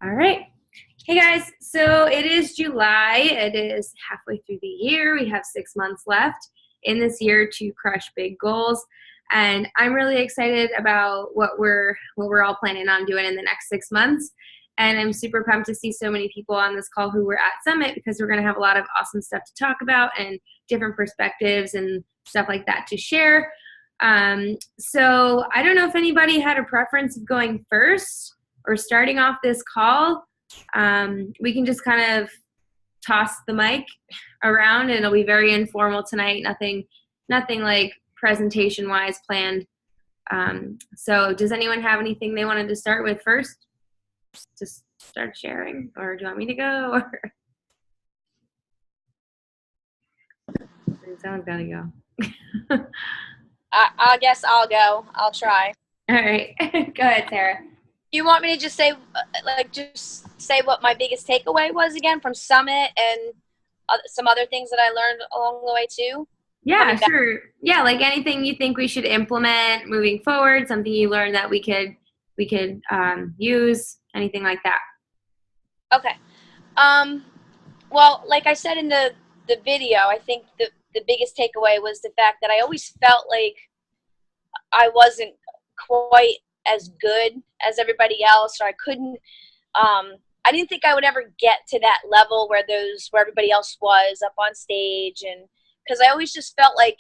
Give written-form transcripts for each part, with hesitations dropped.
All right. Hey guys, so it is July. It is halfway through the year. We have 6 months left in this year to crush big goals. And I'm really excited about what we're all planning on doing in the next 6 months. And I'm super pumped to see so many people on this call who were at Summit because we're going to have a lot of awesome stuff to talk about and different perspectives and stuff like that to share. So I don't know if anybody had a preference of going first or starting off this call. We can just kind of toss the mic around and it'll be very informal tonight. Nothing like presentation wise planned. So does anyone have anything they wanted to start with first? Just start sharing, or do you want me to go? Or someone's gotta go. I guess I'll go. I'll try. All right. Go ahead, Sarah. You want me to just say what my biggest takeaway was again from Summit and some other things that I learned along the way too? Yeah, sure. Yeah, like anything you think we should implement moving forward, something you learned that we could use, anything like that. Okay. Well, like I said in the video, I think the biggest takeaway was the fact that I always felt like I wasn't quite as good as everybody else, or I couldn't. I didn't think I would ever get to that level where everybody else was up on stage, and because I always just felt like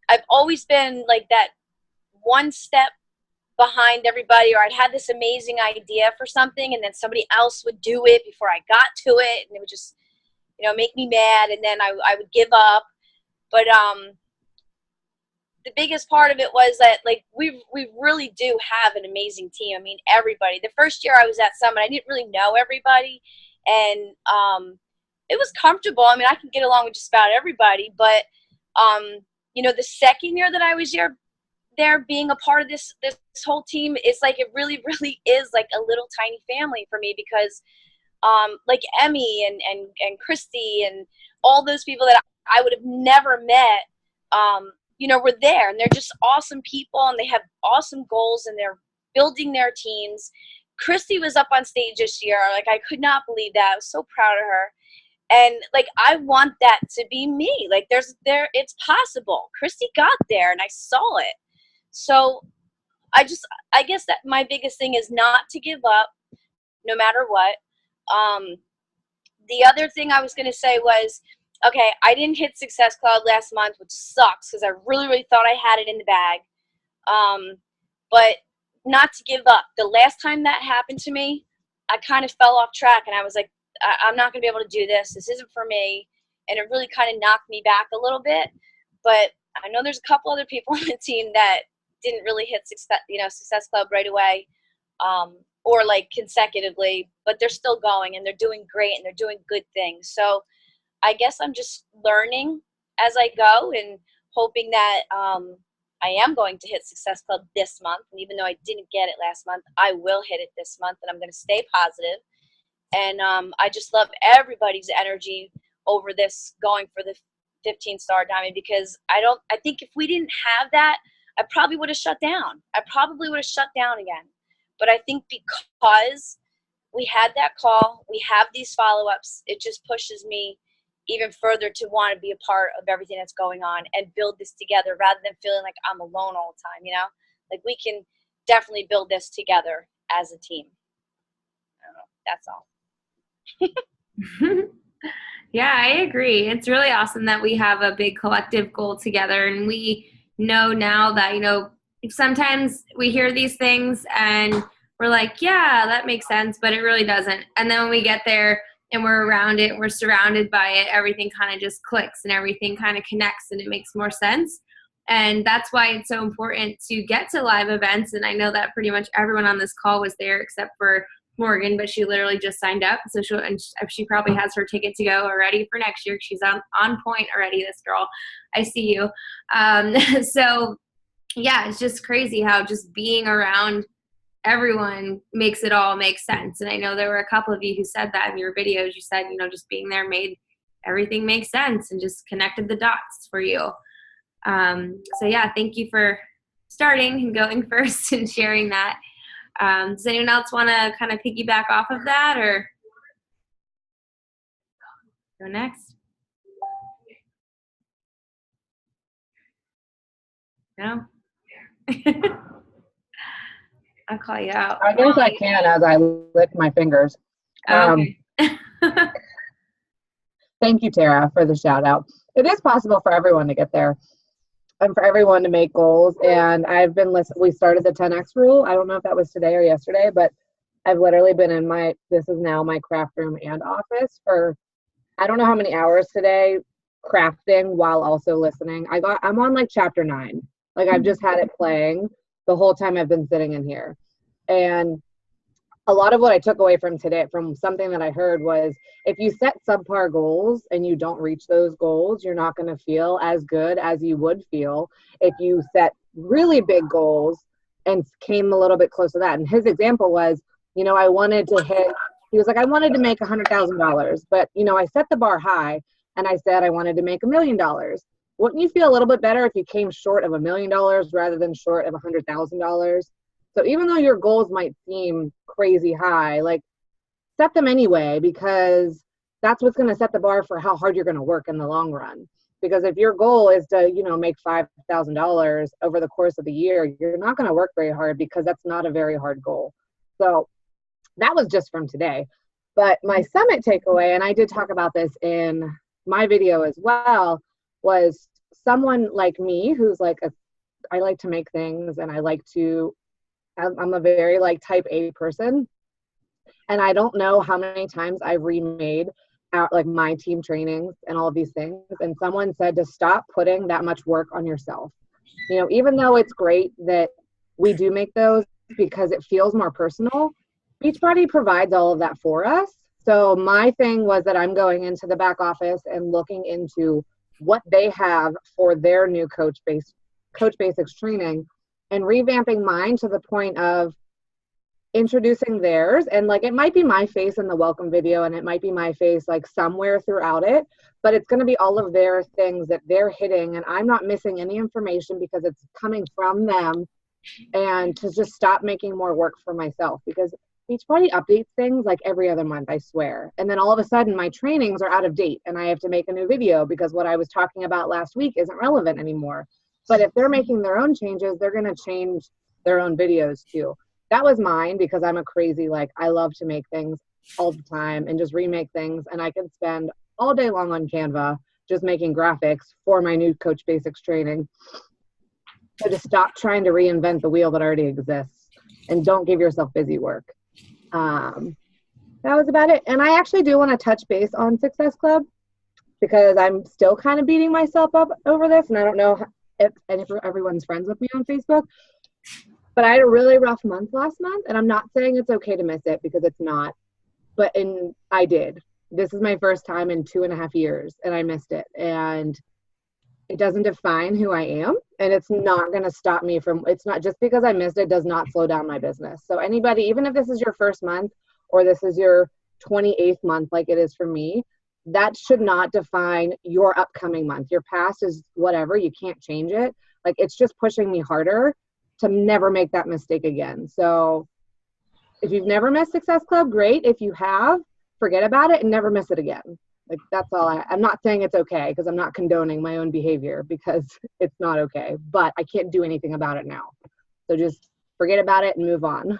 I've always been like that one step behind everybody, or I'd had this amazing idea for something and then somebody else would do it before I got to it, and it would just make me mad, and then I would give up. But the biggest part of it was that like we really do have an amazing team. I mean, everybody. The first year I was at Summit, I didn't really know everybody, and it was comfortable. I mean, I could get along with just about everybody, but the second year that I was there being a part of this whole team, it's like it really is like a little tiny family for me, because like Emmy and Christy and all those people that I would have never met, were there, and they're just awesome people, and they have awesome goals, and they're building their teams. Christy was up on stage this year. Like, I could not believe that. I was so proud of her. And like, I want that to be me. Like, it's possible. Christy got there and I saw it. So I guess that my biggest thing is not to give up no matter what. The other thing I was going to say was, okay, I didn't hit Success Cloud last month, which sucks because I really thought I had it in the bag. But not to give up. The last time that happened to me, I kind of fell off track, and I was like, I'm not going to be able to do this. This isn't for me. And it really kind of knocked me back a little bit. But I know there's a couple other people on the team that didn't really hit Success Club right away, or like consecutively, but they're still going, and they're doing great, and they're doing good things. So I guess I'm just learning as I go, and hoping that I am going to hit Success Club this month. And even though I didn't get it last month, I will hit it this month, and I'm going to stay positive. And I just love everybody's energy over this, going for the 15-star diamond, because I think if we didn't have that, I probably would have shut down. I probably would have shut down again. But I think because we had that call, we have these follow-ups, it just pushes me even further to want to be a part of everything that's going on and build this together, rather than feeling like I'm alone all the time, Like, we can definitely build this together as a team. I don't know. That's all. Yeah, I agree. It's really awesome that we have a big collective goal together, and we know now that, if sometimes we hear these things and we're like, yeah, that makes sense, but it really doesn't. And then when we get there and we're around it and we're surrounded by it, everything kind of just clicks and everything kind of connects and it makes more sense. And that's why it's so important to get to live events. And I know that pretty much everyone on this call was there except for Morgan, but she literally just signed up. So she probably has her ticket to go already for next year. She's on point already, this girl. I see you. So yeah, it's just crazy how just being around everyone makes it all make sense. And I know there were a couple of you who said that in your videos. You said, just being there made everything make sense and just connected the dots for you. So yeah, thank you for starting and going first and sharing that. Does anyone else want to kind of piggyback off of that or go next? No? I'll call you out. I guess I can as I lick my fingers. Okay. Thank you, Tara, for the shout out. It is possible for everyone to get there and for everyone to make goals. And I've been listening. We started the 10X rule. I don't know if that was today or yesterday, but I've literally been in this is now my craft room and office for, I don't know how many hours today, crafting while also listening. I'm on like chapter 9. Like I've just had it playing the whole time I've been sitting in here. And a lot of what I took away from today, from something that I heard, was if you set subpar goals and you don't reach those goals, you're not going to feel as good as you would feel if you set really big goals and came a little bit close to that. And his example was, he was like, I wanted to make $100,000, but, I set the bar high and I said I wanted to make $1 million. Wouldn't you feel a little bit better if you came short of $1 million rather than short of $100,000? So even though your goals might seem crazy high, like set them anyway, because that's what's going to set the bar for how hard you're going to work in the long run. Because if your goal is to, make $5,000 over the course of the year, you're not going to work very hard because that's not a very hard goal. So that was just from today. But my summit takeaway, and I did talk about this in my video as well, was someone like me who's like I like to make things and I'm a very type A person, and I don't know how many times I've remade my team trainings and all of these things. And someone said to stop putting that much work on yourself. Even though it's great that we do make those because it feels more personal, Beachbody provides all of that for us. So my thing was that I'm going into the back office and looking into what they have for their new Coach Basics training, and revamping mine to the point of introducing theirs. And it might be my face in the welcome video, and it might be my face somewhere throughout it, but it's going to be all of their things that they're hitting, and I'm not missing any information because it's coming from them. And to just stop making more work for myself, because Beachbody updates things every other month, I swear. And then all of a sudden my trainings are out of date and I have to make a new video because what I was talking about last week isn't relevant anymore. But if they're making their own changes, they're going to change their own videos too. That was mine because I'm a crazy, I love to make things all the time and just remake things. And I can spend all day long on Canva just making graphics for my new Coach Basics training. So just stop trying to reinvent the wheel that already exists and don't give yourself busy work. That was about it. And I actually do want to touch base on Success Club because I'm still kind of beating myself up over this. And I don't know if everyone's friends with me on Facebook, but I had a really rough month last month, and I'm not saying it's okay to miss it because it's not, but I did. This is my first time in 2.5 years and I missed it, and it doesn't define who I am, and it's not going to stop me from, it's not just because I missed it does not slow down my business. So anybody, even if this is your first month or this is your 28th month like it is for me, that should not define your upcoming month. Your past is whatever, you can't change it. It's just pushing me harder to never make that mistake again. So if you've never missed Success Club, great. If you have, forget about it and never miss it again. That's all I'm not saying it's okay because I'm not condoning my own behavior because it's not okay, but I can't do anything about it now. So just forget about it and move on.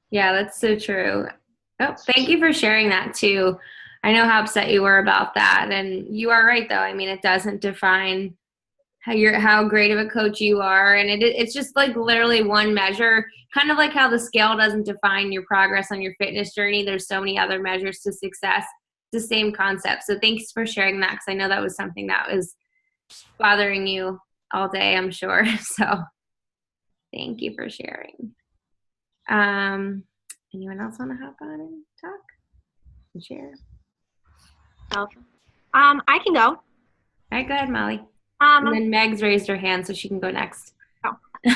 Yeah, that's so true. Oh, thank you for sharing that too. I know how upset you were about that. And you are right though. I mean, it doesn't define how great of a coach you are. And it's just literally one measure, kind of like how the scale doesn't define your progress on your fitness journey. There's so many other measures to success. It's the same concept. So thanks for sharing that, because I know that was something that was bothering you all day, I'm sure. So thank you for sharing. Anyone else want to hop on and talk and share? I can go. All right, go ahead, Molly. And then Meg's raised her hand, so she can go next. So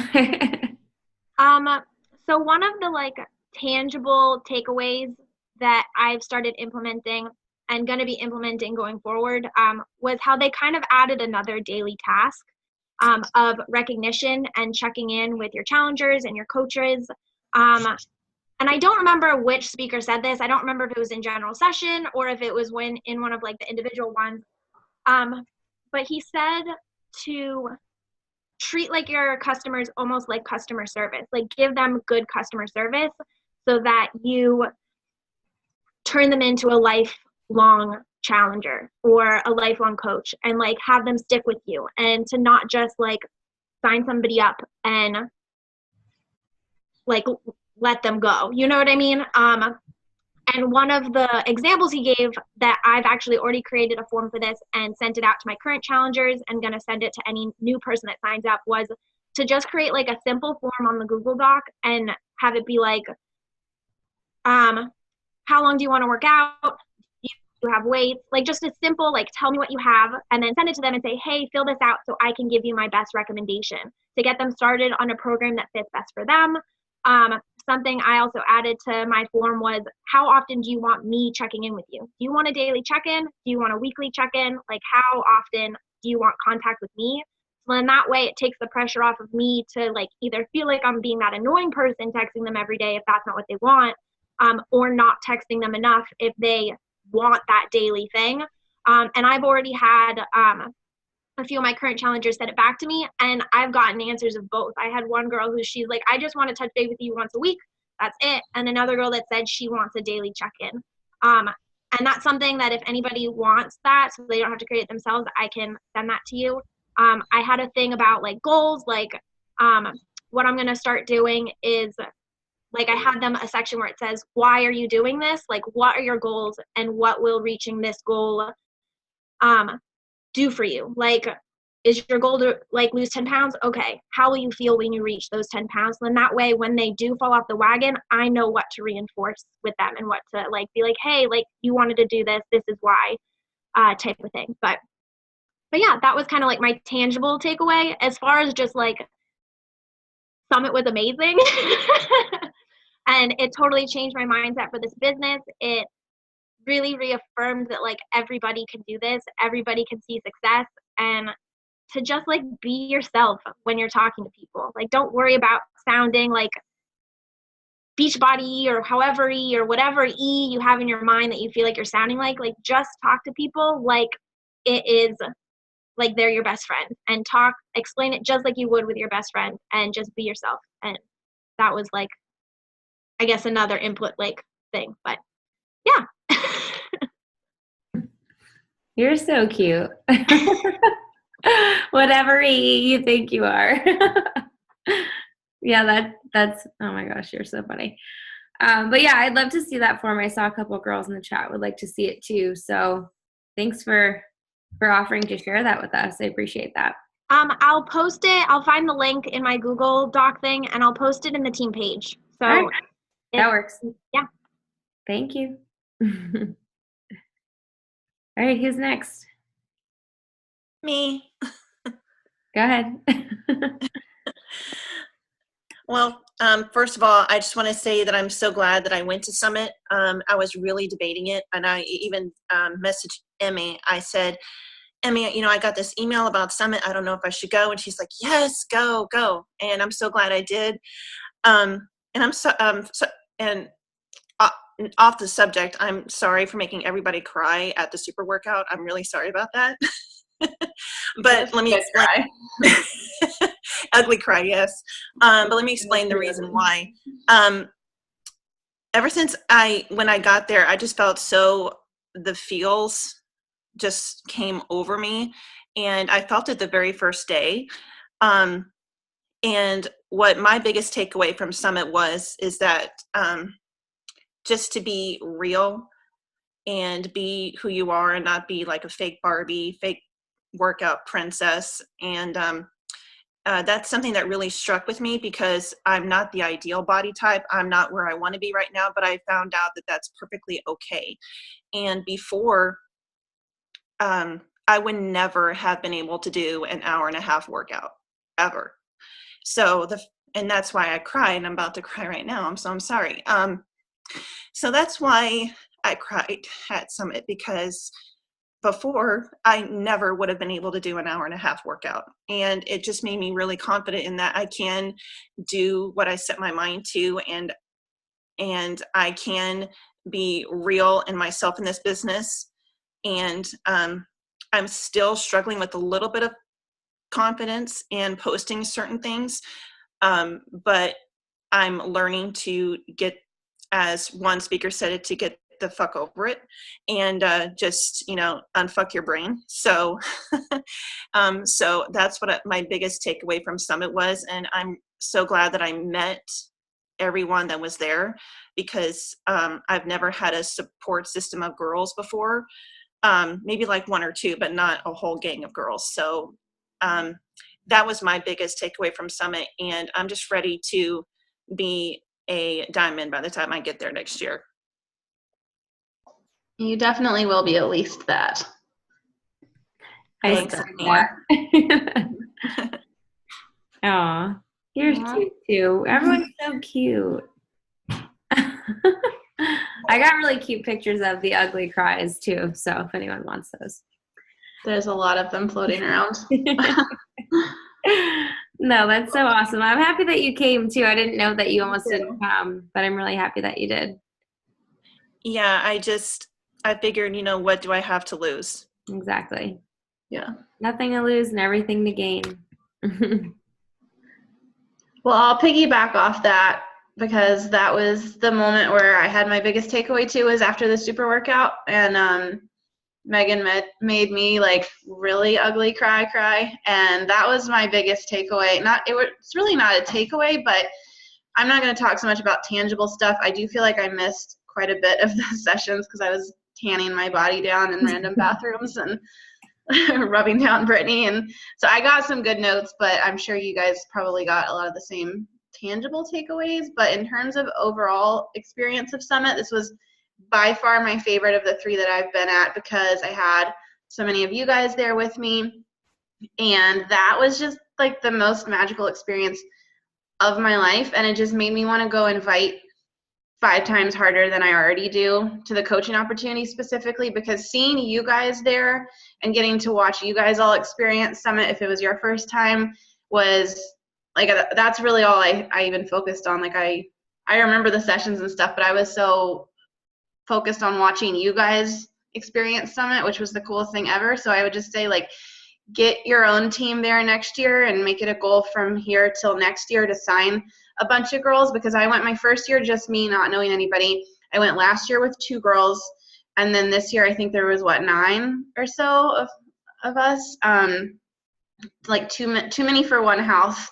one of the tangible takeaways that I've started implementing and going to be implementing going forward was how they kind of added another daily task. of recognition and checking in with your challengers and your coaches. And I don't remember which speaker said this. I don't remember if it was in general session or if it was when in one of like the individual ones. But he said to treat like your customers almost like customer service, like give them good customer service so that you turn them into a lifelong challenger or a lifelong coach, and like have them stick with you, and to not just like sign somebody up and like let them go. You know what I mean? And one of the examples he gave that I've actually already created a form for this and sent it out to my current challengers and going to send it to any new person that signs up, was to just create like a simple form on the Google Doc and have it be like, how long do you want to work out? Do you have weights? Like just a simple, like tell me what you have, and then send it to them and say, hey, fill this out so I can give you my best recommendation to get them started on a program that fits best for them. Something I also added to my form was, how often do you want me checking in with you? Do you want a daily check-in? Do you want a weekly check-in? Like how often do you want contact with me? So then that way it takes the pressure off of me to like either feel like I'm being that annoying person texting them every day if that's not what they want, or not texting them enough if they want that daily thing. And I've already had a few of my current challengers sent it back to me, and I've gotten answers of both. I had one girl who she's like, I just want to touch base with you once a week. That's it. And another girl that said she wants a daily check-in. And that's something that if anybody wants that, so they don't have to create it themselves, I can send that to you. I had a thing about like goals, like what I'm going to start doing is like I had them a section where it says, why are you doing this? Like, what are your goals and what will reaching this goal do for you? Like, is your goal to like lose 10 pounds? Okay. How will you feel when you reach those 10 pounds? And then that way, when they do fall off the wagon, I know what to reinforce with them and what to like be like, hey, like you wanted to do this. This is why, type of thing. But yeah, that was kind of like my tangible takeaway. As far as just like Summit was amazing. And it totally changed my mindset for this business. It really reaffirmed that like everybody can do this, everybody can see success, and to just like be yourself when you're talking to people. Like don't worry about sounding like Beachbody or however E or whatever E you have in your mind that you feel like you're sounding like just talk to people like it is like they're your best friend, and explain it just like you would with your best friend, and just be yourself. And that was like, I guess, another input like thing. But yeah. You're so cute. Whatever you think you are. Yeah, that's oh my gosh, you're so funny. But yeah, I'd love to see that form. I saw a couple of girls in the chat would like to see it too. So thanks for offering to share that with us. I appreciate that. I'll post it. I'll find the link in my Google Doc thing, and I'll post it in the team page. So all right. That works. Yeah. Thank you. All right, who's next? Me. Go ahead. Well, first of all, I just want to say that I'm so glad that I went to Summit. I was really debating it, and I even messaged Emmy. I said, Emmy, I got this email about Summit. I don't know if I should go. And she's like, yes, go. And I'm so glad I did. And I'm and off the subject, I'm sorry for making everybody cry at the super workout. I'm really sorry about that. But let me explain. Ugly cry, yes. But let me explain the reason why. Ever since when I got there, I just felt the feels just came over me, and I felt it the very first day. And what my biggest takeaway from Summit is that just to be real and be who you are, and not be like a fake Barbie, fake workout princess. And that's something that really struck with me, because I'm not the ideal body type. I'm not where I want to be right now, but I found out that that's perfectly okay. And before, I would never have been able to do an hour and a half workout ever. So and that's why I cried, and I'm about to cry right now. I'm sorry. So that's why I cried at Summit, because before I never would have been able to do an hour and a half workout. And it just made me really confident in that I can do what I set my mind to, and I can be real in myself in this business. And I'm still struggling with a little bit of confidence in posting certain things, but I'm learning to get, as one speaker said it, to get the fuck over it and just, unfuck your brain. So so that's what my biggest takeaway from Summit was. And I'm so glad that I met everyone that was there, because I've never had a support system of girls before. Maybe like one or two, but not a whole gang of girls. So that was my biggest takeaway from Summit. And I'm just ready to be a diamond by the time I get there next year. You definitely will be at least that. Thanks. Aw, you're cute too. Everyone's so cute. I got really cute pictures of the ugly cries too, so if anyone wants those. There's a lot of them floating around. No, that's so awesome. I'm happy that you came too. I didn't know that you almost didn't come, but I'm really happy that you did. Yeah, I figured, what do I have to lose? Exactly. Yeah. Nothing to lose and everything to gain. Well, I'll piggyback off that, because that was the moment where I had my biggest takeaway too, was after the super workout. And Megan made me like really ugly cry. And that was my biggest takeaway. It's really not a takeaway, but I'm not going to talk so much about tangible stuff. I do feel like I missed quite a bit of the sessions because I was tanning my body down in random bathrooms and rubbing down Brittany. And so I got some good notes, but I'm sure you guys probably got a lot of the same tangible takeaways. But in terms of overall experience of Summit, this was by far my favorite of the 3 that I've been at, because I had so many of you guys there with me. And that was just like the most magical experience of my life. And it just made me want to go invite 5 times harder than I already do to the coaching opportunity specifically, because seeing you guys there and getting to watch you guys all experience Summit, if it was your first time, was like, that's really all I even focused on. Like I remember the sessions and stuff, but I was so focused on watching you guys experience Summit, which was the coolest thing ever. So I would just say, like, get your own team there next year and make it a goal from here till next year to sign a bunch of girls, because I went my first year just me, not knowing anybody. I went last year with 2 girls, and then this year I think there was 9 or so of us, like too many for one house.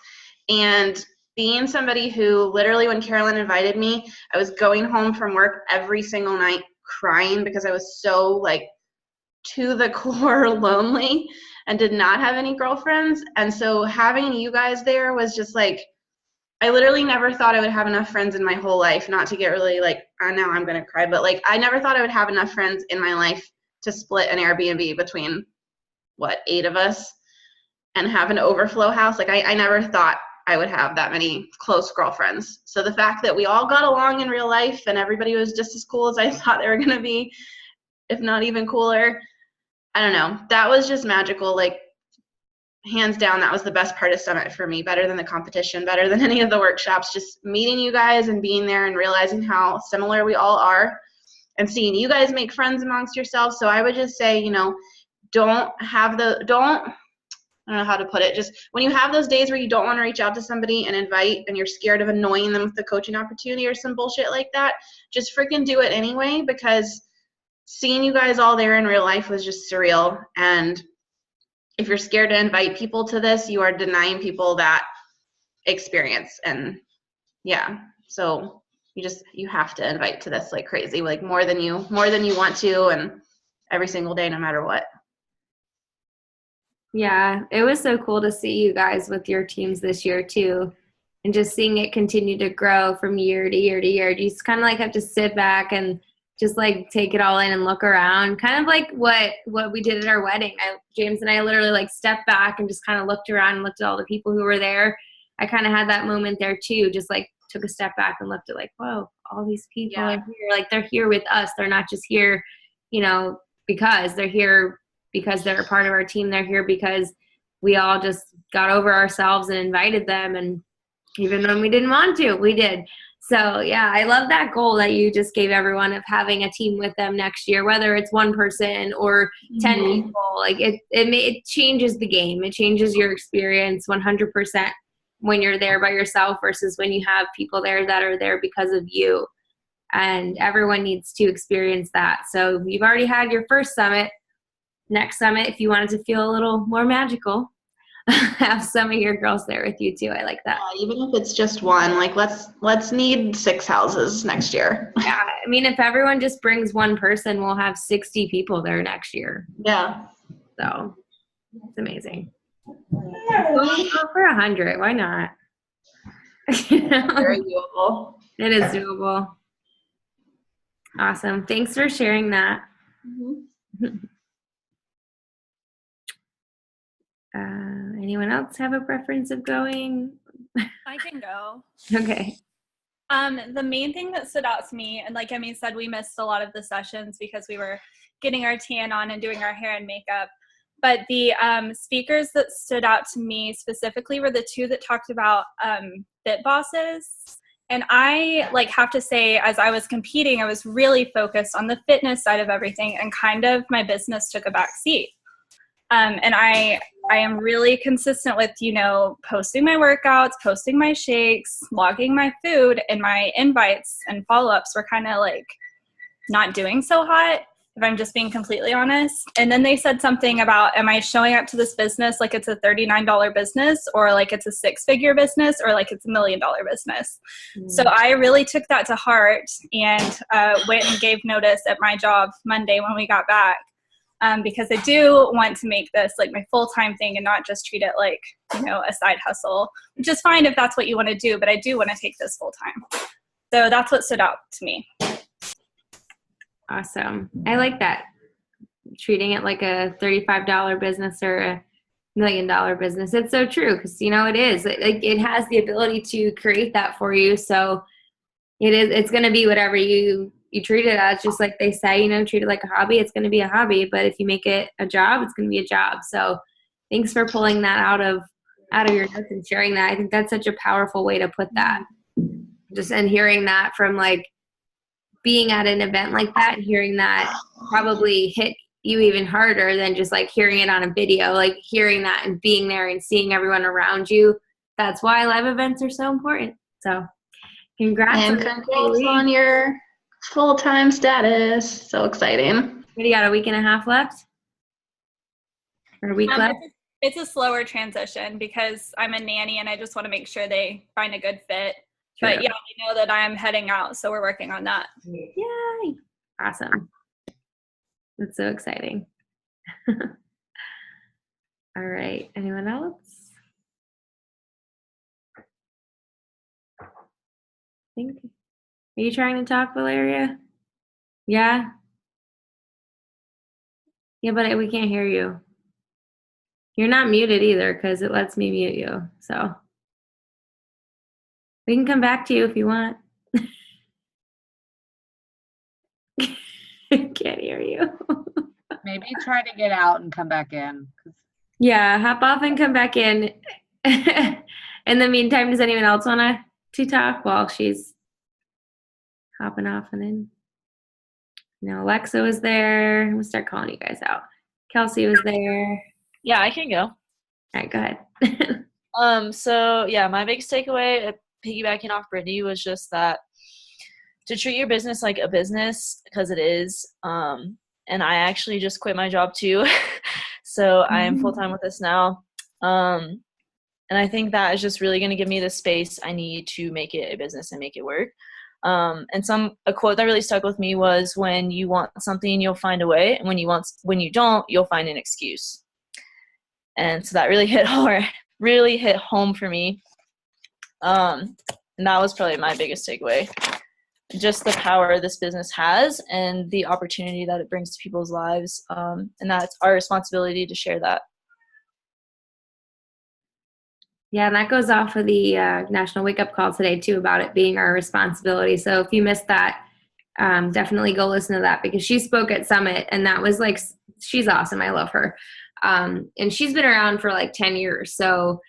And being somebody who literally, when Carolyn invited me, I was going home from work every single night crying because I was so like to the core lonely and did not have any girlfriends. And so having you guys there was just like, I literally never thought I would have enough friends in my whole life, not to get really like, now I'm going to cry, but like, I never thought I would have enough friends in my life to split an Airbnb between 8 of us and have an overflow house. Like I never thought I would have that many close girlfriends. So the fact that we all got along in real life and everybody was just as cool as I thought they were going to be, if not even cooler, I don't know. That was just magical. Like, hands down, that was the best part of Summit for me, better than the competition, better than any of the workshops. Just meeting you guys and being there and realizing how similar we all are and seeing you guys make friends amongst yourselves. So I would just say, I don't know how to put it. Just when you have those days where you don't want to reach out to somebody and invite, and you're scared of annoying them with the coaching opportunity or some bullshit like that, just freaking do it anyway, because seeing you guys all there in real life was just surreal. And if you're scared to invite people to this, you are denying people that experience. And yeah, so you have to invite to this like crazy, like more than you want to, and every single day, no matter what. Yeah, it was so cool to see you guys with your teams this year too, and just seeing it continue to grow from year to year to year. You just kind of like have to sit back and just like take it all in and look around, kind of like what we did at our wedding. James and I literally like stepped back and just kind of looked around and looked at all the people who were there. I kind of had that moment there too, just like took a step back and looked at like, whoa, all these people are here. Like they're here with us. They're not just here, because they're here, because they're a part of our team. They're here because we all just got over ourselves and invited them. And even when we didn't want to, we did. So yeah, I love that goal that you just gave everyone of having a team with them next year, whether it's one person or 10 people. Like it changes the game. It changes your experience 100% when you're there by yourself versus when you have people there that are there because of you. And everyone needs to experience that. So you've already had your first summit. Next summit, if you wanted to feel a little more magical, have some of your girls there with you too. I like that. Yeah, even if it's just one, like let's need 6 houses next year. Yeah, I mean, if everyone just brings one person, we'll have 60 people there next year. Yeah. So it's amazing. Go for 100. Why not? Very doable. It is doable. Awesome. Thanks for sharing that. Anyone else have a preference of going? I can go. Okay. The main thing that stood out to me, and like Emmy said, we missed a lot of the sessions because we were getting our tan on and doing our hair and makeup. But the speakers that stood out to me specifically were the two that talked about fit bosses. And I have to say, as I was competing, I was really focused on the fitness side of everything, and kind of my business took a back seat. And I am really consistent with, posting my workouts, posting my shakes, logging my food, and my invites and follow-ups were kind of not doing so hot, if I'm just being completely honest. And then they said something about, am I showing up to this business like it's a $39 business, or like it's a 6-figure business, or like it's $1 million business? So I really took that to heart and went and gave notice at my job Monday when we got back. Because I do want to make this my full-time thing and not just treat it like, a side hustle, which is fine if that's what you want to do, but I do want to take this full-time. So that's what stood out to me. Awesome. I like that. Treating it like a $35 business or a $1 million business. It's so true because, it is. It has the ability to create that for you. So it's going to be whatever you treat it as, just like they say, treat it like a hobby. It's going to be a hobby, but if you make it a job, it's going to be a job. So thanks for pulling that out of your notes and sharing that. I think that's such a powerful way to put that. And hearing that from being at an event like that, and hearing that probably hit you even harder than just hearing it on a video, hearing that and being there and seeing everyone around you. That's why live events are so important. So congrats. And congrats on your full-time status. So exciting. What do you got, a week and a half left? Or a week left? It's a slower transition because I'm a nanny and I just want to make sure they find a good fit. True. But yeah, we know that I'm heading out, so we're working on that. Yay. Awesome. That's so exciting. All right. Anyone else? Are you trying to talk, Valeria? Yeah? Yeah, but we can't hear you. You're not muted either because it lets me mute you. So we can come back to you if you want. I can't hear you. Maybe try to get out and come back in. Yeah, hop off and come back in. In the meantime, does anyone else want to talk while she's hopping off and in? Alexa was there. I'm going to start calling you guys out. Kelsey was there. Yeah, I can go. All right, go ahead. So yeah, my biggest takeaway, piggybacking off Brittany, was just that to treat your business like a business, because it is. And I actually just quit my job too. So I am full-time with this now. And I think that is just really going to give me the space I need to make it a business and make it work. And a quote that really stuck with me was, when you want something, you'll find a way. And when you don't, you'll find an excuse. And so that really hit home for me. And that was probably my biggest takeaway. Just the power this business has and the opportunity that it brings to people's lives. And that's our responsibility to share that. Yeah, and that goes off of the National Wake Up Call today too, about it being our responsibility. So if you missed that, definitely go listen to that because she spoke at Summit and that was like, she's awesome. I love her. And she's been around for like 10 years. So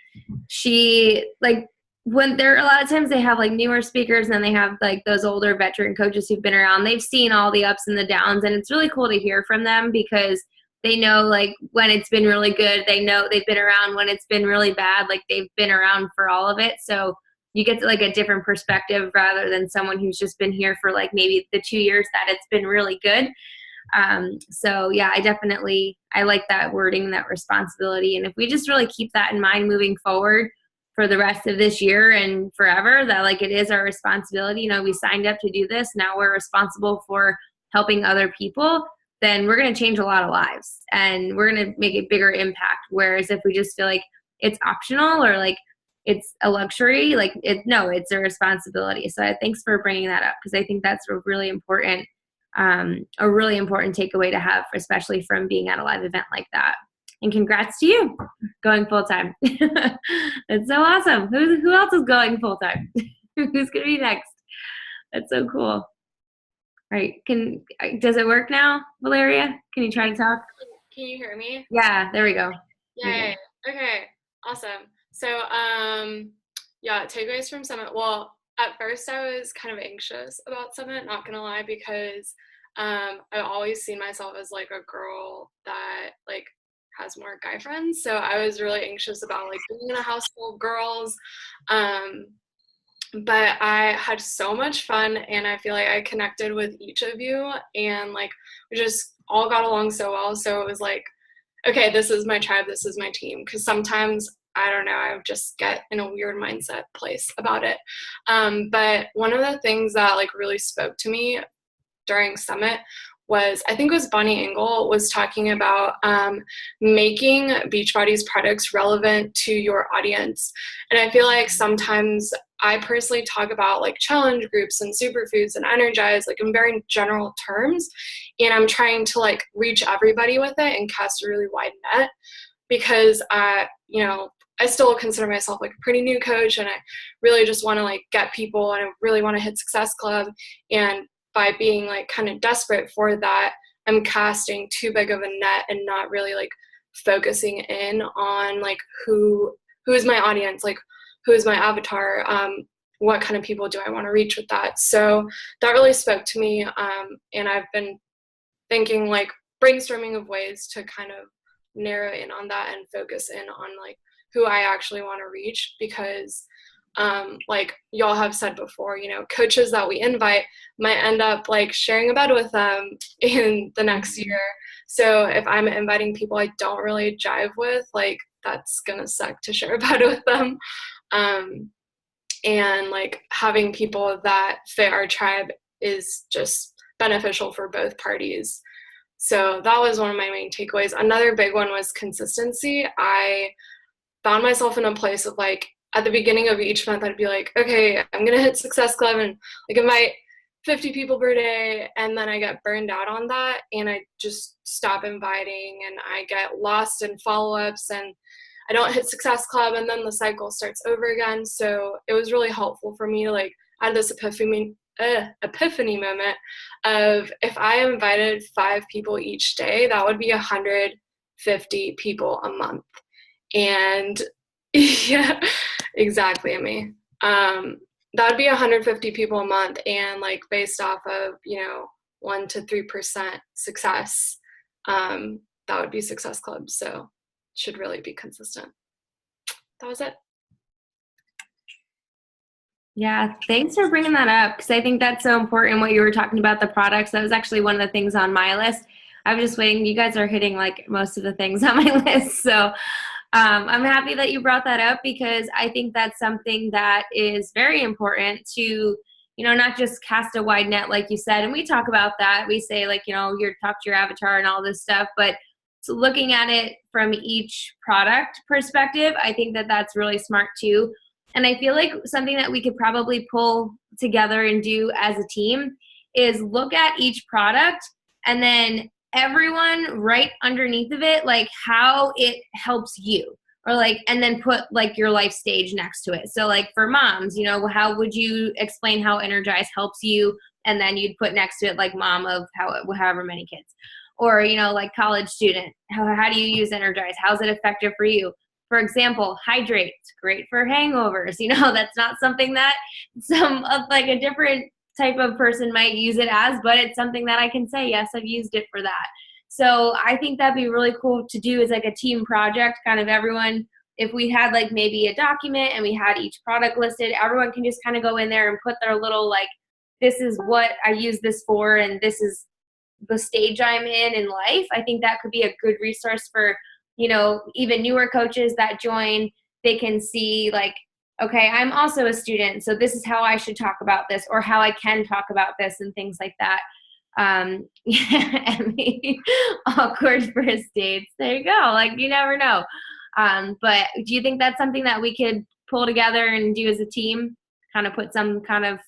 she like, when there a lot of times they have like newer speakers and then they have like those older veteran coaches who've been around, they've seen all the ups and the downs, and it's really cool to hear from them because they know like when it's been really good, they know they've been around when it's been really bad, like they've been around for all of it. So you get to like a different perspective rather than someone who's just been here for like maybe the 2 years that it's been really good. So yeah, I like that wording, that responsibility. And if we just really keep that in mind moving forward for the rest of this year and forever, that like it is our responsibility, we signed up to do this. Now we're responsible for helping other people, then we're going to change a lot of lives and we're going to make a bigger impact. Whereas if we just feel like it's optional or like it's a luxury, like it's a responsibility. So thanks for bringing that up because I think that's a really important takeaway to have, especially from being at a live event like that. And congrats to you going full time. It's so awesome. Who else is going full time? Who's gonna be next? That's so cool. All right. Does it work now, Valeria? Can you try to talk? Can you hear me? Yeah, there we go. Yay. Okay. Awesome. So takeaways from Summit. Well, at first I was kind of anxious about Summit, not gonna lie, because I've always seen myself as like a girl that like has more guy friends. So I was really anxious about like being in a house full of girls. But I had so much fun and I feel like I connected with each of you and like we just all got along so well. So it was like, okay, this is my tribe, this is my team. Because sometimes, I don't know, I just get in a weird mindset place about it. But one of the things that like really spoke to me during Summit was, I think it was Bonnie Engel was talking about making Beachbody's products relevant to your audience. And I feel like sometimes I personally talk about like challenge groups and superfoods and energize like in very general terms. And I'm trying to like reach everybody with it and cast a really wide net because I still consider myself like a pretty new coach and I really just want to like get people and I really want to hit Success Club. And by being like kind of desperate for that, I'm casting too big of a net and not really like focusing in on like who is my audience, like who is my avatar, what kind of people do I want to reach with that. So that really spoke to me. And I've been thinking like brainstorming of ways to kind of narrow in on that and focus in on like who I actually want to reach because like y'all have said before, coaches that we invite might end up like sharing a bed with them in the next year. So if I'm inviting people I don't really jive with, like that's gonna suck to share a bed with them. And like having people that fit our tribe is just beneficial for both parties. So that was one of my main takeaways. Another big one was consistency. I found myself in a place of like, at the beginning of each month, I'd be like, okay, I'm going to hit Success Club and like invite 50 people per day. And then I get burned out on that and I just stop inviting and I get lost in follow-ups and I don't hit Success Club and then the cycle starts over again. So it was really helpful for me to like have this epiphany moment of if I invited 5 people each day, that would be 150 people a month. And yeah, exactly, Amy. That would be 150 people a month and like based off of, 1 to 3% success, that would be Success Club. So should really be consistent. That was it. Yeah, thanks for bringing that up because I think that's so important what you were talking about, the products. That was actually one of the things on my list. I was just waiting. You guys are hitting like most of the things on my list. So I'm happy that you brought that up because I think that's something that is very important to, not just cast a wide net like you said. And we talk about that. We say like, you talk to your avatar and all this stuff. But so looking at it from each product perspective, I think that that's really smart too. And I feel like something that we could probably pull together and do as a team is look at each product and then everyone right underneath of it, like how it helps you or like, and then put like your life stage next to it. So like for moms, how would you explain how Energize helps you and then you'd put next to it like mom of however many kids. Or, like college student, how do you use Energize? How's it effective for you? For example, hydrate. It's great for hangovers. That's not something that some like a different type of person might use it as, but it's something that I can say, yes, I've used it for that. So I think that'd be really cool to do as like a team project, kind of everyone. If we had like maybe a document and we had each product listed, everyone can just kind of go in there and put their little like, this is what I use this for, and this is the stage I'm in life. I think that could be a good resource for, even newer coaches that join. They can see like, okay, I'm also a student, so this is how I should talk about this, or how I can talk about this, and things like that. Yeah, Emmy, awkward first dates. There you go. Like, you never know. But do you think that's something that we could pull together and do as a team? Kind of put some kind of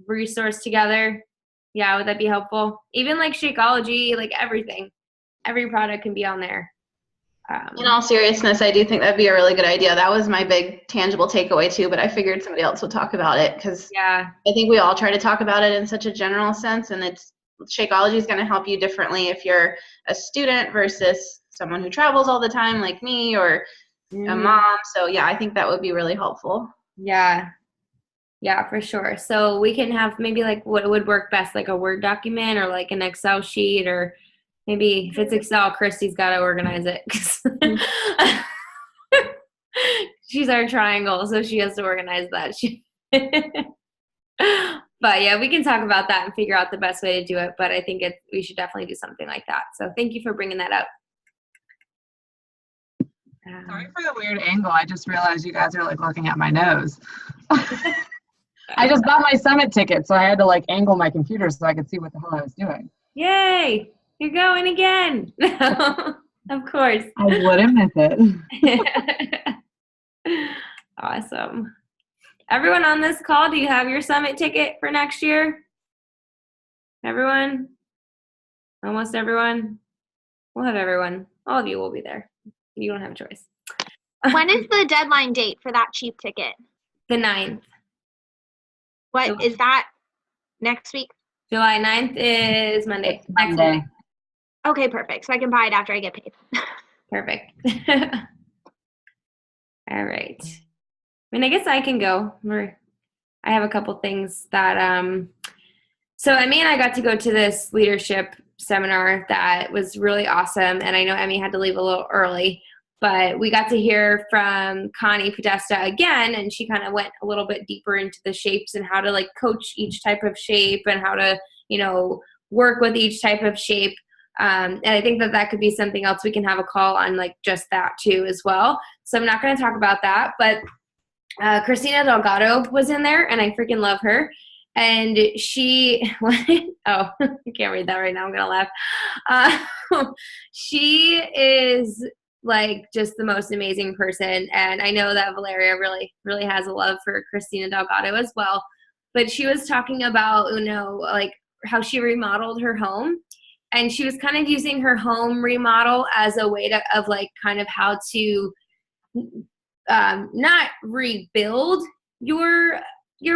resource together? Yeah, would that be helpful? Even like Shakeology, like everything. Every product can be on there. In all seriousness, I do think that'd be a really good idea. That was my big tangible takeaway too, but I figured somebody else would talk about it because yeah, I think we all try to talk about it in such a general sense, and Shakeology is going to help you differently if you're a student versus someone who travels all the time like me, or a mom. So yeah, I think that would be really helpful. Yeah, for sure. So we can have maybe like what would work best, like a Word document or like an Excel sheet, or maybe if it's Excel, Christy's got to organize it. She's our triangle, so she has to organize that. But yeah, we can talk about that and figure out the best way to do it. But I think we should definitely do something like that. So thank you for bringing that up. Sorry for the weird angle. I just realized you guys are like looking at my nose. I just bought my summit ticket, so I had to like angle my computer so I could see what the hell I was doing. Yay! You're going again. Of course. I wouldn't miss it. Awesome. Everyone on this call, do you have your summit ticket for next year? Everyone? Almost everyone? We'll have everyone. All of you will be there. You don't have a choice. When is the deadline date for that cheap ticket? The 9th. What is that? Next week? July 9th is Monday. It's Monday. Okay, perfect. So I can buy it after I get paid. Perfect. All right. I mean, I guess I can go. I have a couple things that, so Emmy and I got to go to this leadership seminar that was really awesome. And I know Emmy had to leave a little early, but we got to hear from Connie Podesta again, and she kind of went a little bit deeper into the shapes and how to like coach each type of shape and how to, work with each type of shape. And I think that could be something else we can have a call on, like just that too as well. So I'm not going to talk about that, but Christina Delgado was in there, and I freaking love her. And she, I can't read that right now. I'm going to laugh. She is like just the most amazing person. And I know that Valeria really, really has a love for Christina Delgado as well. But she was talking about, like how she remodeled her home. And she was kind of using her home remodel as a way of like kind of how to not rebuild your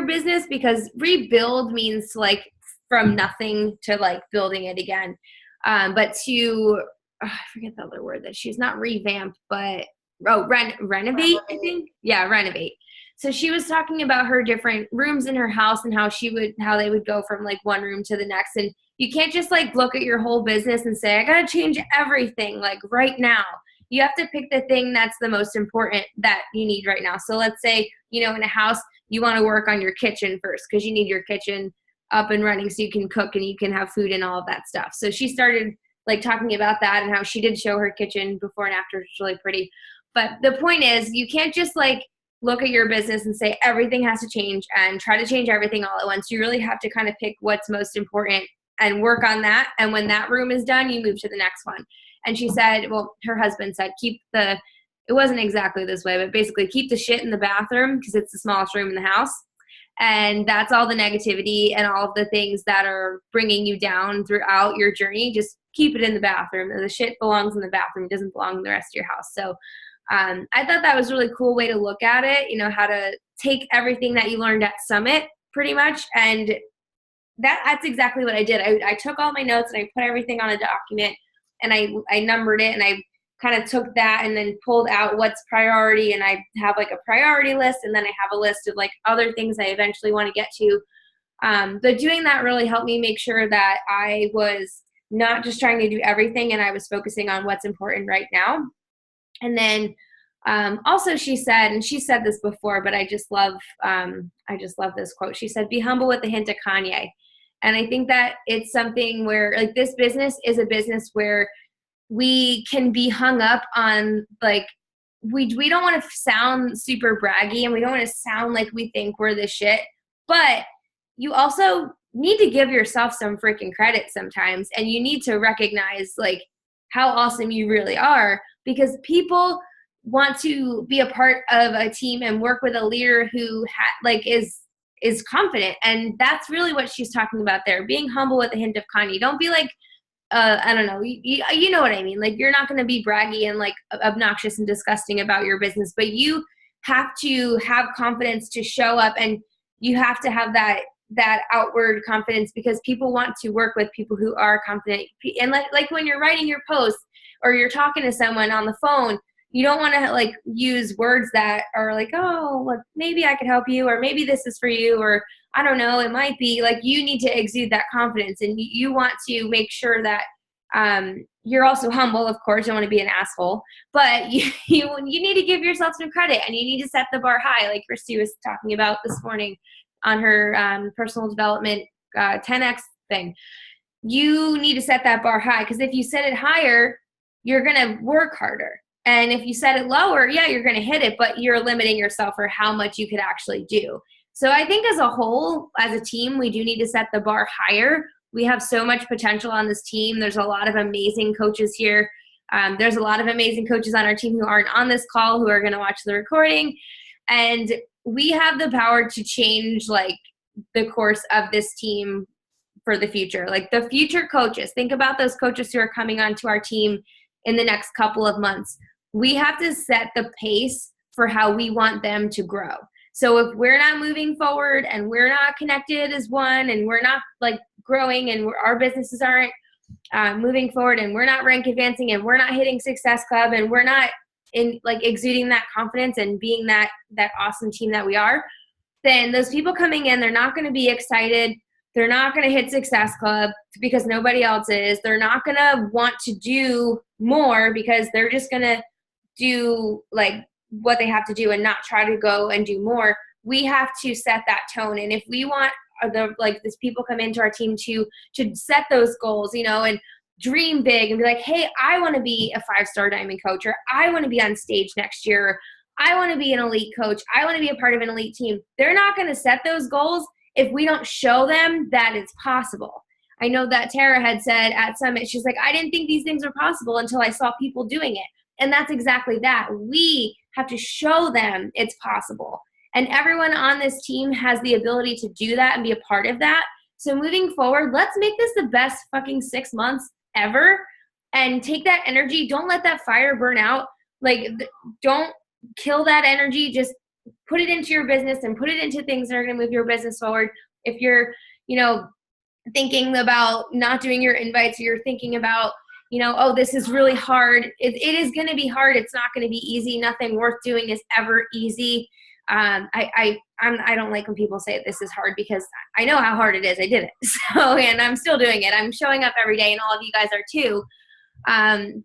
business, because rebuild means like from nothing to like building it again. But to, I forget the other word that she's not revamp, but renovate, I think. Yeah, renovate. So she was talking about her different rooms in her house and how they would go from like one room to the next. And you can't just like look at your whole business and say, I got to change everything like right now. You have to pick the thing that's the most important that you need right now. So let's say, in a house, you want to work on your kitchen first because you need your kitchen up and running so you can cook and you can have food and all of that stuff. So she started like talking about that and how she did show her kitchen before and after. It's really pretty. But the point is, you can't just like look at your business and say everything has to change and try to change everything all at once. You really have to kind of pick what's most important and work on that. And when that room is done, you move to the next one. And she said, well, her husband said, it wasn't exactly this way, but basically keep the shit in the bathroom because it's the smallest room in the house. And that's all the negativity and all of the things that are bringing you down throughout your journey. Just keep it in the bathroom. And the shit belongs in the bathroom. It doesn't belong in the rest of your house. So I thought that was a really cool way to look at it, how to take everything that you learned at Summit pretty much and that's exactly what I did. I took all my notes and I put everything on a document, and I numbered it, and I kind of took that and then pulled out what's priority, and I have like a priority list, and then I have a list of like other things I eventually want to get to. But doing that really helped me make sure that I was not just trying to do everything, and I was focusing on what's important right now. And then also she said, and she said this before, but I just love this quote. She said, "Be humble with a hint of Kanye." And I think that it's something where like this business is a business where we can be hung up on like, we don't want to sound super braggy, and we don't want to sound like we think we're the shit, but you also need to give yourself some freaking credit sometimes, and you need to recognize like how awesome you really are, because people want to be a part of a team and work with a leader who is confident. And that's really what she's talking about there, being humble with a hint of Kanye. Don't be like, I don't know, you know what I mean? Like, you're not going to be braggy and like obnoxious and disgusting about your business, but you have to have confidence to show up, and you have to have that outward confidence, because people want to work with people who are confident. And like when you're writing your posts or you're talking to someone on the phone, you don't want to like use words that are like, oh, well, maybe I could help you, or maybe this is for you, or I don't know, it might be. Like, you need to exude that confidence, and you want to make sure that you're also humble. Of course, you don't want to be an asshole, but you need to give yourself some credit, and you need to set the bar high, like Christy was talking about this morning on her personal development 10X thing. You need to set that bar high, because if you set it higher, you're going to work harder. And if you set it lower, yeah, you're going to hit it, but you're limiting yourself for how much you could actually do. So I think as a whole, as a team, we do need to set the bar higher. We have so much potential on this team. There's a lot of amazing coaches here. There's a lot of amazing coaches on our team who aren't on this call, who are going to watch the recording. And we have the power to change like the course of this team for the future. Like the future coaches, think about those coaches who are coming onto our team in the next couple of months. We have to set the pace for how we want them to grow. So if we're not moving forward, and we're not connected as one, and we're not like growing, and our businesses aren't moving forward, and we're not rank advancing, and we're not hitting Success Club, and we're not in like exuding that confidence and being that awesome team that we are, then those people coming in, they're not going to be excited. They're not going to hit Success Club because nobody else is. They're not going to want to do more because they're just going to do like what they have to do and not try to go and do more. We have to set that tone. And if we want these people come into our team to set those goals, you know, and dream big and be like, hey, I want to be a 5-star diamond coach, or I want to be on stage next year, or I want to be an elite coach, I want to be a part of an elite team. They're not going to set those goals if we don't show them that it's possible. I know that Tara had said at Summit, she's like, I didn't think these things were possible until I saw people doing it. And that's exactly that. We have to show them it's possible. And everyone on this team has the ability to do that and be a part of that. So moving forward, let's make this the best fucking 6 months ever, and take that energy. Don't let that fire burn out. Like, don't kill that energy. Just put it into your business and put it into things that are going to move your business forward. If you're, you know, thinking about not doing your invites, or you're thinking about, you know, oh, this is really hard. It is going to be hard. It's not going to be easy. Nothing worth doing is ever easy. I don't like when people say this is hard, because I know how hard it is. I did it. So, and I'm still doing it. I'm showing up every day, and all of you guys are too.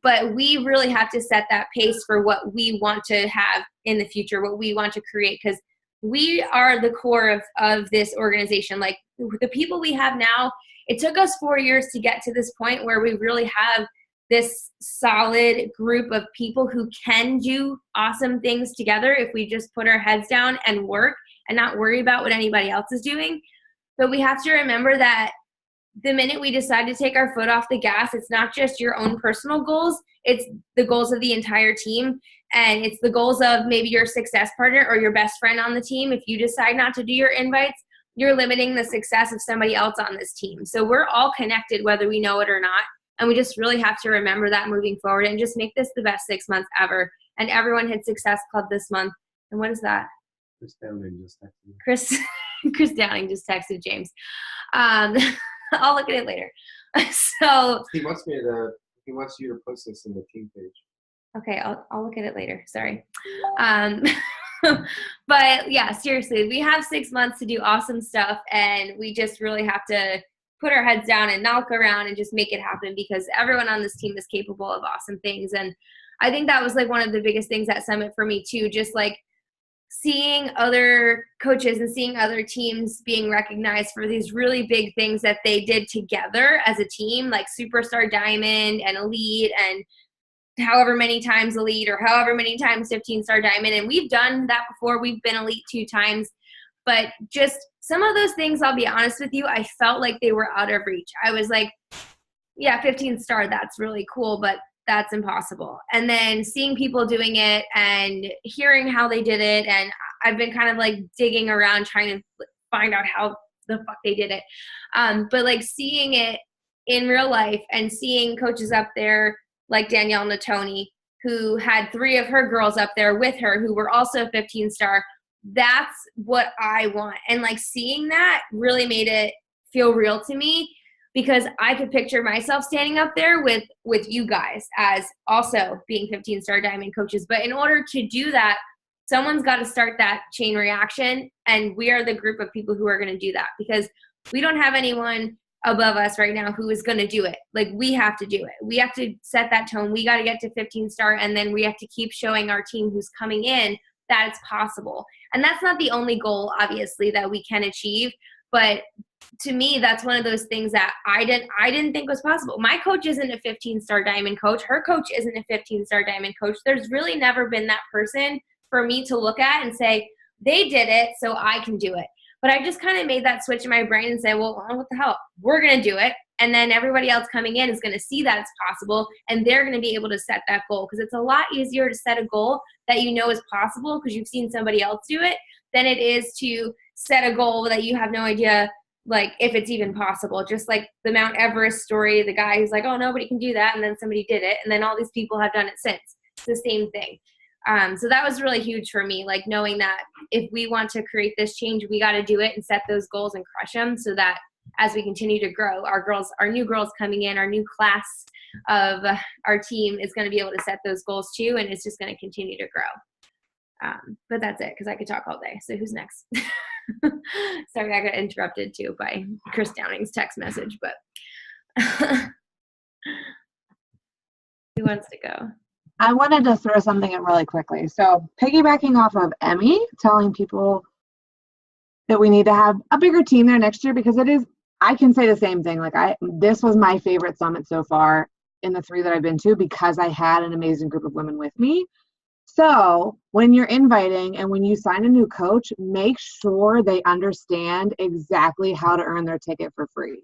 But we really have to set that pace for what we want to have in the future, what we want to create, because we are the core of this organization. Like, the people we have now, it took us 4 years to get to this point where we really have this solid group of people who can do awesome things together if we just put our heads down and work and not worry about what anybody else is doing. But we have to remember that the minute we decide to take our foot off the gas, it's not just your own personal goals, it's the goals of the entire team. And it's the goals of maybe your success partner or your best friend on the team. If you decide not to do your invites, you're limiting the success of somebody else on this team. So we're all connected, whether we know it or not. And we just really have to remember that moving forward, and just make this the best 6 months ever. And everyone hit Success Club this month. And what is that? Chris Downing just texted me. Chris Downing just texted James. I'll look at it later. So He wants you to post this in the team page. okay, I'll look at it later. Sorry. But yeah, seriously, we have 6 months to do awesome stuff, and we just really have to put our heads down and knock around and just make it happen, because everyone on this team is capable of awesome things. And I think that was like one of the biggest things at Summit for me too, just like seeing other coaches and seeing other teams being recognized for these really big things that they did together as a team, like Superstar Diamond and Elite and however many times Elite or however many times 15-star Diamond. And we've done that before. We've been Elite 2 times. But just some of those things, I'll be honest with you, I felt like they were out of reach. I was like, yeah, 15-star, that's really cool, but that's impossible. And then seeing people doing it and hearing how they did it, and I've been kind of like digging around trying to find out how the fuck they did it. But like seeing it in real life and seeing coaches up there like Danielle Natoni, who had 3 of her girls up there with her who were also 15-star, that's what I want. And like seeing that really made it feel real to me, because I could picture myself standing up there with you guys as also being 15-star Diamond coaches. But in order to do that, someone's got to start that chain reaction, and we are the group of people who are going to do that, because we don't have anyone above us right now who is going to do it. Like, we have to do it. We have to set that tone. We got to get to 15-star, and then we have to keep showing our team who's coming in that it's possible. And that's not the only goal, obviously, that we can achieve. But to me, that's one of those things that I didn't think was possible. My coach isn't a 15-star Diamond coach. Her coach isn't a 15-star Diamond coach. There's really never been that person for me to look at and say, they did it, so I can do it. But I just kind of made that switch in my brain and say, well, what the hell? We're going to do it. And then everybody else coming in is going to see that it's possible, and they're going to be able to set that goal, because it's a lot easier to set a goal that you know is possible because you've seen somebody else do it than it is to set a goal that you have no idea, like, if it's even possible. Just like the Mount Everest story, the guy who's like, oh, nobody can do that, and then somebody did it, and then all these people have done it since. It's the same thing. So that was really huge for me, like knowing that if we want to create this change, we got to do it and set those goals and crush them, so that as we continue to grow, our new girls coming in, our new class of our team is going to be able to set those goals too, and it's just going to continue to grow. But that's it, because I could talk all day. So who's next? Sorry, I got interrupted too by Chris Downing's text message, but who wants to go? I wanted to throw something in really quickly. So piggybacking off of Emmy, telling people that we need to have a bigger team there next year, because it is, I can say the same thing. Like, this was my favorite summit so far in the 3 that I've been to, because I had an amazing group of women with me. So when you're inviting and when you sign a new coach, make sure they understand exactly how to earn their ticket for free.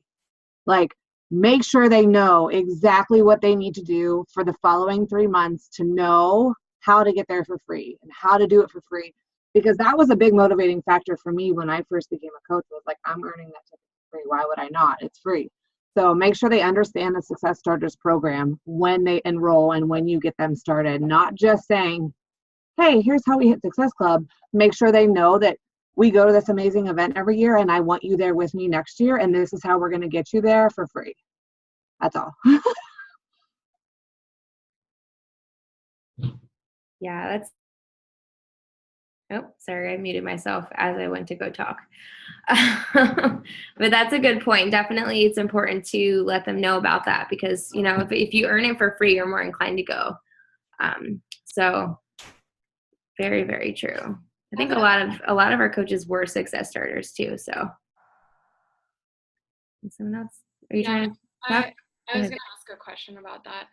Like, make sure they know exactly what they need to do for the following 3 months to know how to get there for free and how to do it for free. Because that was a big motivating factor for me when I first became a coach. Was like, I'm earning that ticket for free. Why would I not? It's free. So make sure they understand the Success Starters program when they enroll and when you get them started. Not just saying, hey, here's how we hit Success Club. Make sure they know that we go to this amazing event every year, and I want you there with me next year, and this is how we're going to get you there for free. That's all. Yeah, that's, oh, sorry, I muted myself as I went to go talk. But that's a good point. Definitely, it's important to let them know about that, because, you know, if you earn it for free, you're more inclined to go. So very, very true. I think a lot of our coaches were Success Starters too. So, someone else? Are you trying to talk? I was going to ask a question about that.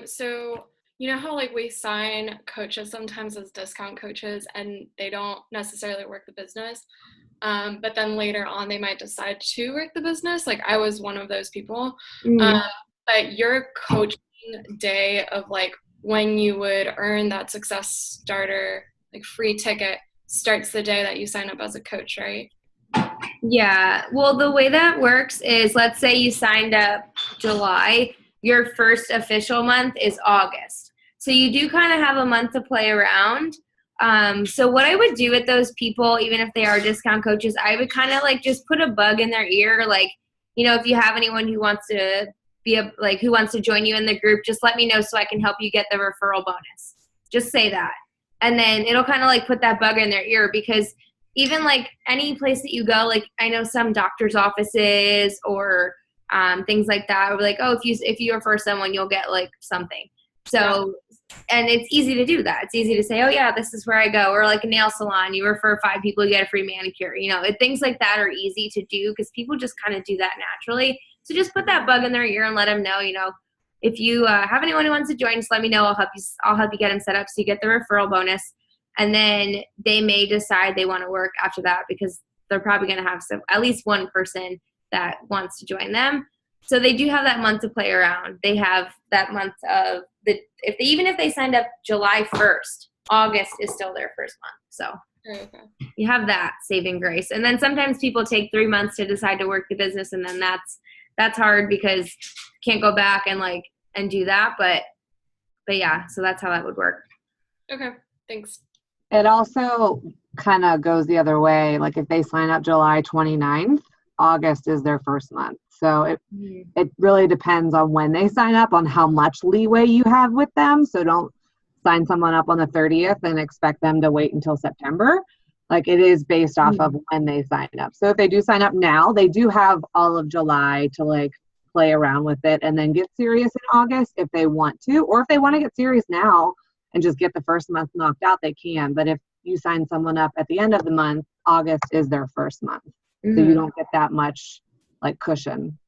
So, you know how like we sign coaches sometimes as discount coaches and they don't necessarily work the business, but then later on they might decide to work the business. Like, I was one of those people. But your coaching day of like when you would earn that Success Starter like free ticket starts the day that you sign up as a coach, right? Yeah. Well, the way that works is, let's say you signed up July, your first official month is August. So you do kind of have a month to play around. So what I would do with those people, even if they are discount coaches, I would kind of like just put a bug in their ear. Like, you know, if you have anyone who wants to who wants to join you in the group, just let me know so I can help you get the referral bonus. Just say that. And then it'll kind of like put that bug in their ear, because even like any place that you go, like I know some doctor's offices or things like that, or like, oh, if you refer someone, you'll get like something. So, and it's easy to do that. It's easy to say, oh yeah, this is where I go. Or like a nail salon, you refer 5 people, you get a free manicure. You know, things like that are easy to do because people just kind of do that naturally. So just put that bug in their ear and let them know, you know, if you have anyone who wants to join, just let me know. I'll help you get them set up so you get the referral bonus. And then they may decide they want to work after that, because they're probably going to have at least one person that wants to join them. So they do have that month to play around. They have that month of even if they signed up July 1st, August is still their first month. So you have that saving grace. And then sometimes people take 3 months to decide to work the business, and then that's hard because you can't go back and do that. But yeah, so that's how that would work. Okay, thanks. It also kind of goes the other way. Like if they sign up July 29th, August is their first month. So it really depends on when they sign up, on how much leeway you have with them. So don't sign someone up on the 30th and expect them to wait until September. Like it is based off of when they sign up. So if they do sign up now, they do have all of July to like play around with it and then get serious in August if they want to, or if they want to get serious now and just get the first month knocked out, they can. But if you sign someone up at the end of the month, August is their first month. So you don't get that much like cushion.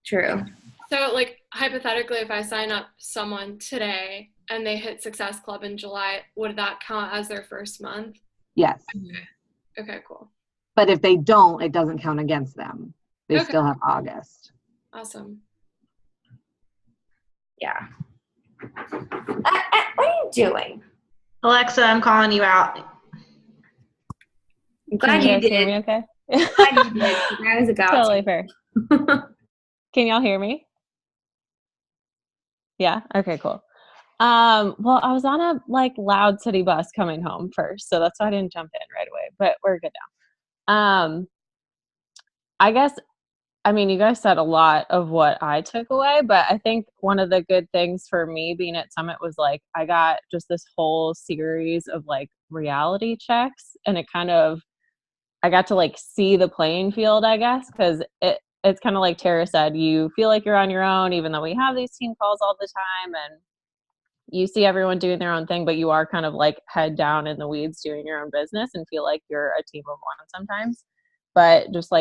True. So like hypothetically, if I sign up someone today and they hit Success Club in July, would that count as their first month? Yes. Okay, cool. But if they don't, it doesn't count against them. They still have August. Awesome. Yeah. What are you doing? Alexa, I'm calling you out. I'm glad you did. Hear me okay? Glad you did. I was about Totally to. fair. Can y'all hear me? Yeah? Okay, cool. Well, I was on a loud city bus coming home first, so that's why I didn't jump in right away, but we're good now. I guess, you guys said a lot of what I took away, but I think one of the good things for me being at Summit was I got just this whole series of reality checks, and it kind of, I got to see the playing field, I guess, because it's kind of like Tara said, you feel like you're on your own, even though we have these team calls all the time, and you see everyone doing their own thing, but you are kind of head down in the weeds doing your own business and feel like you're a team of one sometimes. But just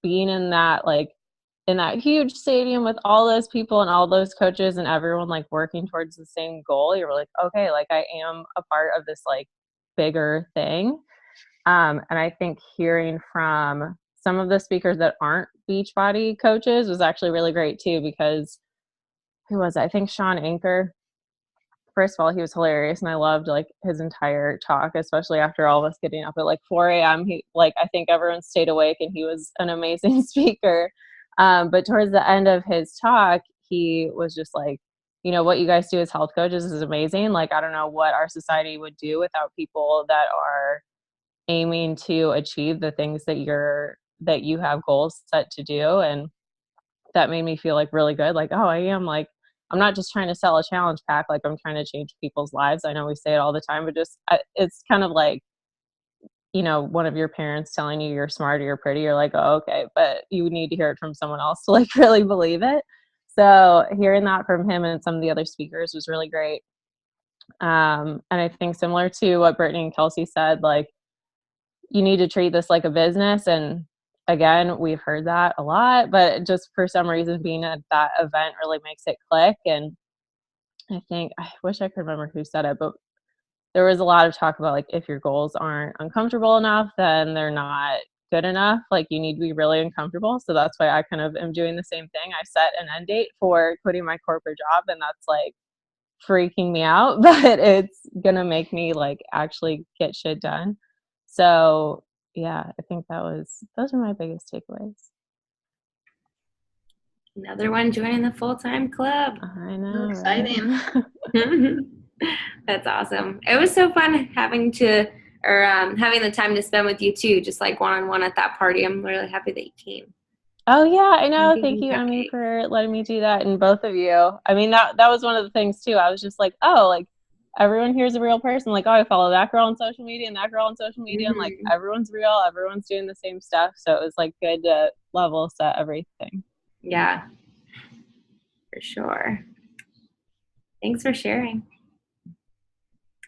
being in that huge stadium with all those people and all those coaches and everyone working towards the same goal, you're okay, I am a part of this bigger thing. And I think hearing from some of the speakers that aren't Beachbody coaches was actually really great too, because who was it? I think Sean Anker. First of all, he was hilarious, and I loved his entire talk, especially after all of us getting up at 4 a.m. He I think everyone stayed awake, and he was an amazing speaker. But towards the end of his talk, he was just what you guys do as health coaches is amazing. I don't know what our society would do without people that are aiming to achieve the things that you have goals set to do. And that made me feel really good. Oh, I am I'm not just trying to sell a challenge pack. I'm trying to change people's lives. I know we say it all the time, but just it's kind of one of your parents telling you you're smart or you're pretty. You're oh, okay, but you need to hear it from someone else to really believe it. So hearing that from him and some of the other speakers was really great. And I think similar to what Brittany and Kelsey said, you need to treat this like a business. And again, we've heard that a lot, but just for some reason being at that event really makes it click. And I wish I could remember who said it, but there was a lot of talk about if your goals aren't uncomfortable enough, then they're not good enough. You need to be really uncomfortable. So that's why I kind of am doing the same thing. I set an end date for quitting my corporate job, and that's freaking me out, but it's gonna make me actually get shit done. So yeah, I think those are my biggest takeaways. Another one joining the full-time club. So I know. exciting. That's awesome. It was so fun having the time to spend with you too, just like one-on-one at that party. I'm really happy that you came. Oh yeah, I know. Thank Baking you, Emmy, cupcake. for letting me do that, and both of you. I mean, that was one of the things too. I was just like, oh, like everyone here's a real person. Like, oh, I follow that girl on social media and that girl on social media, and like everyone's real. Everyone's doing the same stuff. So it was like good to level set everything. Yeah, for sure. Thanks for sharing. I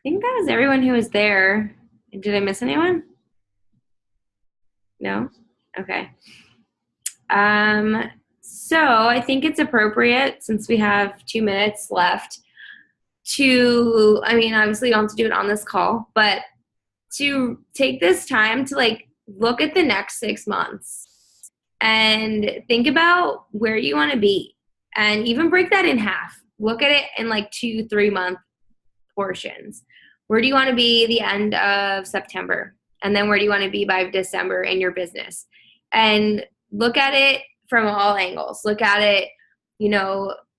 think that was everyone who was there. Did I miss anyone? No? Okay. So I think it's appropriate, since we have 2 minutes left, obviously you don't have to do it on this call, but to take this time to like look at the next 6 months and think about where you want to be, and even break that in half. Look at it in like 2-3 month portions. Where do you want to be the end of September? And then where do you want to be by December in your business? And look at it from all angles. Look at it,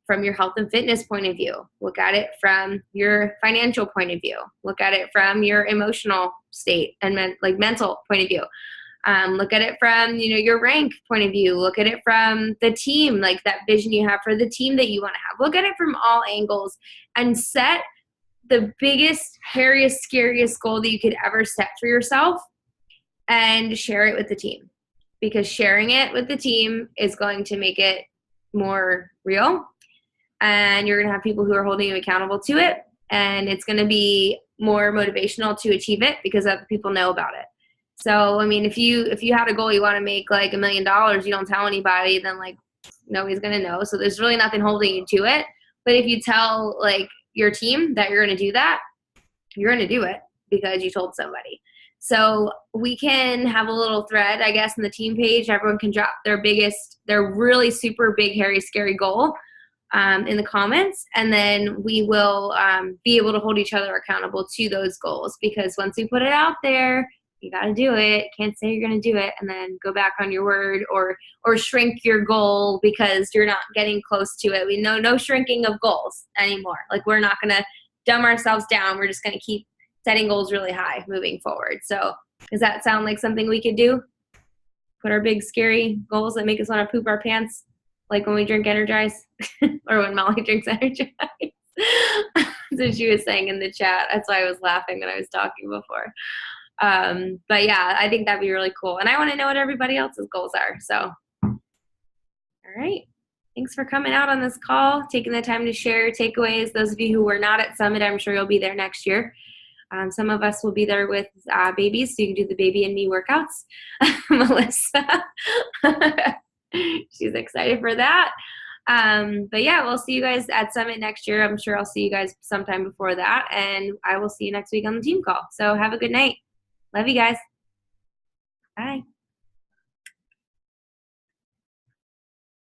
from your health and fitness point of view. Look at it from your financial point of view. Look at it from your emotional state and mental point of view. Look at it from, your rank point of view. Look at it from the team, like that vision you have for the team that you want to have. Look at it from all angles and set the biggest, hairiest, scariest goal that you could ever set for yourself and share it with the team. Because sharing it with the team is going to make it more real, and you're going to have people who are holding you accountable to it, and it's going to be more motivational to achieve it because other people know about it. So, if you had a goal you want to make like $1 million, you don't tell anybody, then like nobody's going to know. So there's really nothing holding you to it. But if you tell like your team that you're going to do that, you're going to do it because you told somebody. So we can have a little thread, I guess, in the team page. Everyone can drop their really super big, hairy, scary goal in the comments. And then we will be able to hold each other accountable to those goals. Because once we put it out there, you got to do it. Can't say you're going to do it and then go back on your word or shrink your goal because you're not getting close to it. We know no shrinking of goals anymore. Like, we're not going to dumb ourselves down. We're just going to keep setting goals really high moving forward. So does that sound like something we could do? Put our big scary goals that make us want to poop our pants, like when we drink Energize or when Molly drinks Energize. So she was saying in the chat. That's why I was laughing when I was talking before. But yeah, I think that'd be really cool. And I want to know what everybody else's goals are. So, all right. Thanks for coming out on this call, taking the time to share your takeaways. Those of you who were not at Summit, I'm sure you'll be there next year. Some of us will be there with babies, so you can do the baby and me workouts. Melissa, she's excited for that. But yeah, we'll see you guys at Summit next year. I'm sure I'll see you guys sometime before that, and I will see you next week on the team call. So have a good night. Love you guys. Bye.